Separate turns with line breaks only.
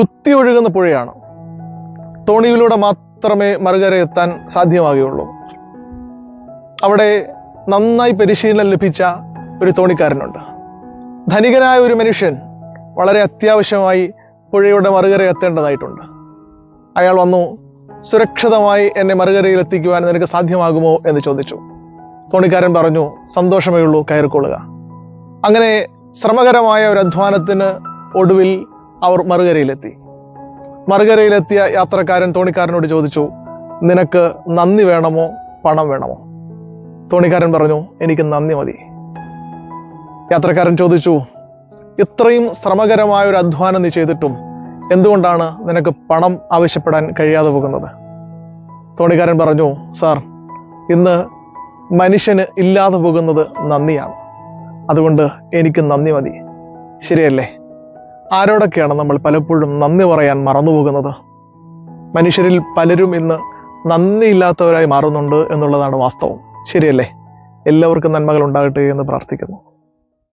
കുത്തി ഒഴുകുന്ന പുഴയാണ്. തോണിയിലൂടെ മാത്രമേ മറുകര എത്താൻ സാധ്യമാകുകയുള്ളൂ. അവിടെ നന്നായി പരിശീലനം ലഭിച്ച ഒരു തോണിക്കാരനുണ്ട്. ധനികനായ ഒരു മനുഷ്യൻ വളരെ അത്യാവശ്യമായി പുഴയുടെ മറുകര എത്തേണ്ടതായിട്ടുണ്ട്. അയാൾ വന്നു, സുരക്ഷിതമായി എന്നെ മറുകരയിൽ എത്തിക്കുവാൻ നിനക്ക് സാധ്യമാകുമോ എന്ന് ചോദിച്ചു. തോണിക്കാരൻ പറഞ്ഞു, സന്തോഷമേ ഉള്ളൂ, കയറിക്കൊള്ളുക. അങ്ങനെ ശ്രമകരമായ ഒരു അധ്വാനത്തിന് ഒടുവിൽ അവർ മറുകരയിലെത്തി. മറുകരയിലെത്തിയ യാത്രക്കാരൻ തോണിക്കാരനോട് ചോദിച്ചു, നിനക്ക് നന്ദി വേണമോ പണം വേണമോ? തോണിക്കാരൻ പറഞ്ഞു, എനിക്ക് നന്ദി മതി. യാത്രക്കാരൻ ചോദിച്ചു, ഇത്രയും ശ്രമകരമായ ഒരു അധ്വാനം നീ ചെയ്തിട്ടും എന്തുകൊണ്ടാണ് നിനക്ക് പണം ആവശ്യപ്പെടാൻ കഴിയാതെ പോകുന്നത്? തോണിക്കാരൻ പറഞ്ഞു, സാർ, ഇന്ന് മനുഷ്യന് ഇല്ലാതെ പോകുന്നത് നന്ദിയാണ്. അതുകൊണ്ട് എനിക്ക് നന്ദി മതി. ശരിയല്ലേ? ആരോടൊക്കെയാണ് നമ്മൾ പലപ്പോഴും നന്ദി പറയാൻ മറന്നുപോകുന്നത്? മനുഷ്യരിൽ പലരും ഇന്ന് നന്ദിയില്ലാത്തവരായി മാറുന്നുണ്ട് എന്നുള്ളതാണ് വാസ്തവം. ശരിയല്ലേ? എല്ലാവർക്കും നന്മകൾ ഉണ്ടാകട്ടെ എന്ന് പ്രാർത്ഥിക്കുന്നു.